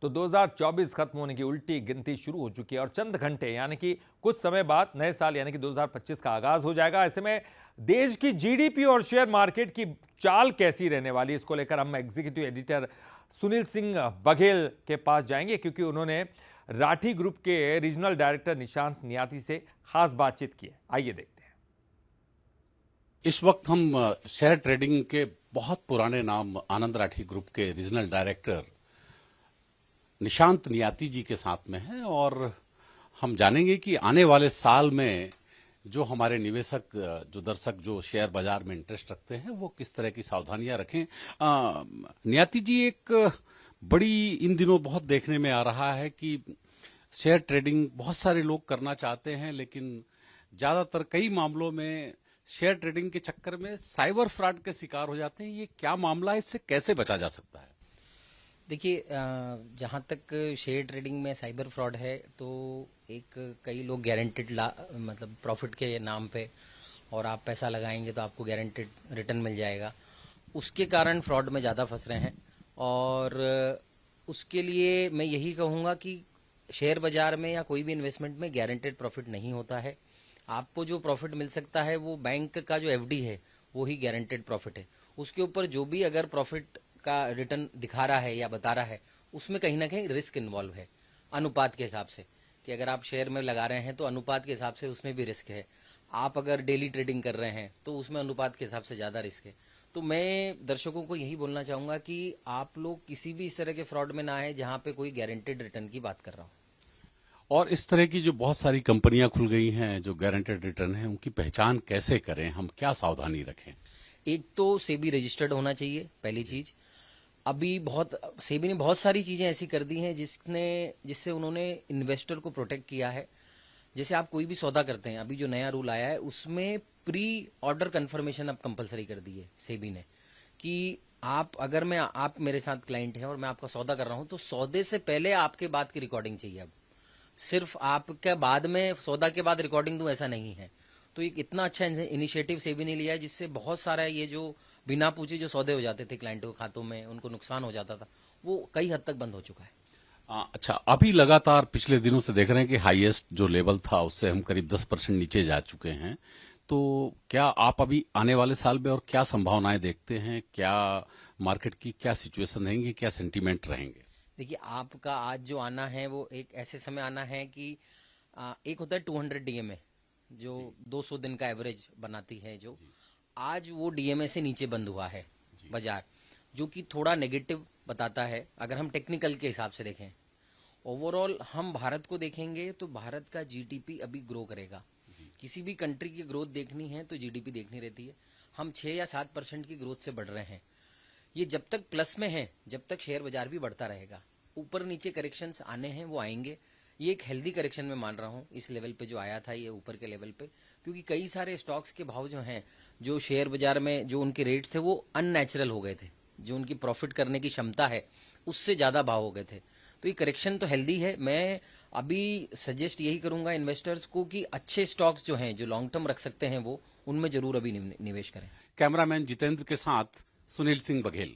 तो 2024 खत्म होने की उल्टी गिनती शुरू हो चुकी है और चंद घंटे यानी कि कुछ समय बाद नए साल यानी कि 2025 का आगाज हो जाएगा। ऐसे में देश की जीडीपी और शेयर मार्केट की चाल कैसी रहने वाली है, इसको लेकर हम एग्जीक्यूटिव एडिटर सुनील सिंह बघेल के पास जाएंगे, क्योंकि उन्होंने राठी ग्रुप के रीजनल डायरेक्टर निशांत नियाती से खास बातचीत की है। आइए देखते हैं। इस वक्त हम शेयर ट्रेडिंग के बहुत पुराने नाम आनंद राठी ग्रुप के रीजनल डायरेक्टर निशांत नियाती जी के साथ में हैं और हम जानेंगे कि आने वाले साल में जो हमारे निवेशक, जो दर्शक जो शेयर बाजार में इंटरेस्ट रखते हैं, वो किस तरह की सावधानियां रखें। नियाती जी, एक बड़ी इन दिनों बहुत देखने में आ रहा है कि शेयर ट्रेडिंग बहुत सारे लोग करना चाहते हैं, लेकिन ज्यादातर कई मामलों में शेयर ट्रेडिंग के चक्कर में साइबर फ्रॉड के शिकार हो जाते हैं। ये क्या मामला है, इससे कैसे बचा जा सकता है? देखिए, जहाँ तक शेयर ट्रेडिंग में साइबर फ्रॉड है तो एक कई लोग गारंटेड मतलब प्रॉफिट के नाम पे, और आप पैसा लगाएंगे तो आपको गारंटेड रिटर्न मिल जाएगा, उसके कारण फ्रॉड में ज़्यादा फंस रहे हैं। और उसके लिए मैं यही कहूँगा कि शेयर बाजार में या कोई भी इन्वेस्टमेंट में गारंटेड प्रॉफिट नहीं होता है। आपको जो प्रॉफिट मिल सकता है वो बैंक का जो एफडी है वो ही गारंटेड प्रॉफिट है। उसके ऊपर जो भी अगर प्रॉफिट का रिटर्न दिखा रहा है या बता रहा है, उसमें कहीं ना कहीं रिस्क इन्वॉल्व है अनुपात के हिसाब से, कि अगर आप शेयर में लगा रहे हैं तो अनुपात के हिसाब से उसमें भी रिस्क है। आप अगर डेली ट्रेडिंग कर रहे हैं तो उसमें अनुपात के हिसाब से ज्यादा रिस्क है। तो मैं दर्शकों को यही बोलना चाहूंगा कि आप लोग किसी भी इस तरह के फ्रॉड में ना आए जहां पे कोई गारंटेड रिटर्न की बात कर रहा हो। और इस तरह की जो बहुत सारी कंपनियां खुल गई हैं जो गारंटेड रिटर्न है, उनकी पहचान कैसे करें, हम क्या सावधानी रखें? एक तो सेबी रजिस्टर्ड होना चाहिए, पहली चीज। अभी सेबी ने बहुत सारी चीजें ऐसी कर दी हैं जिससे उन्होंने इन्वेस्टर को प्रोटेक्ट किया है। जैसे आप कोई भी सौदा करते हैं, अभी जो नया रूल आया है उसमें प्री ऑर्डर कंफर्मेशन अब कंपलसरी कर दी है सेबी ने, कि आप मेरे साथ क्लाइंट हैं और मैं आपका सौदा कर रहा हूं तो सौदे से पहले आपके बात की रिकॉर्डिंग चाहिए। अब सिर्फ आपके बाद में सौदा के बाद रिकॉर्डिंग दूं ऐसा नहीं है। तो एक इतना अच्छा इनिशिएटिव सेबी ने लिया है जिससे बहुत सारा ये जो बिना पूछे जो सौदे हो जाते थे क्लाइंटों के खातों में, उनको नुकसान हो जाता था, वो कई हद तक बंद हो चुका है। अच्छा, अभी लगातार पिछले दिनों से देख रहे हैं कि हाईएस्ट जो लेवल था उससे हम करीब 10% नीचे जा चुके हैं। तो क्या आप अभी आने वाले साल में और क्या संभावनाएं देखते हैं? क्या मार्केट की क्या सिचुएशन रहेंगी, क्या सेंटीमेंट रहेंगे? देखिए, आपका आज जो आना है वो एक ऐसे समय आना है कि एक होता है 200 डीएमए जो 200 दिन का एवरेज बनाती है, जो आज वो डीएमए से नीचे बंद हुआ है बाजार, जो कि थोड़ा नेगेटिव बताता है। अगर हम टेक्निकल के हिसाब से देखें, ओवरऑल हम भारत को देखेंगे तो भारत का जीडीपी अभी ग्रो करेगा। किसी भी कंट्री की ग्रोथ देखनी है तो जीडीपी देखनी रहती है। हम 6 या 7% की ग्रोथ से बढ़ रहे हैं। ये जब तक प्लस में है, जब तक शेयर बाजार भी बढ़ता रहेगा। ऊपर नीचे करेक्शंस आने हैं, वो आएंगे। ये एक हेल्दी करेक्शन में मान रहा हूँ इस लेवल पे जो आया था, ये ऊपर के लेवल पे, क्योंकि कई सारे स्टॉक्स के भाव जो हैं, जो शेयर बाजार में जो उनके रेट्स थे वो अननेचुरल हो गए थे। जो उनकी प्रॉफिट करने की क्षमता है उससे ज्यादा भाव हो गए थे। तो ये करेक्शन तो हेल्दी है। मैं अभी सजेस्ट यही करूंगा इन्वेस्टर्स को कि अच्छे स्टॉक्स जो हैं, जो लॉन्ग टर्म रख सकते हैं, वो उनमें जरूर अभी निवेश करें। कैमरामैन जितेंद्र के साथ सुनील सिंह बघेल।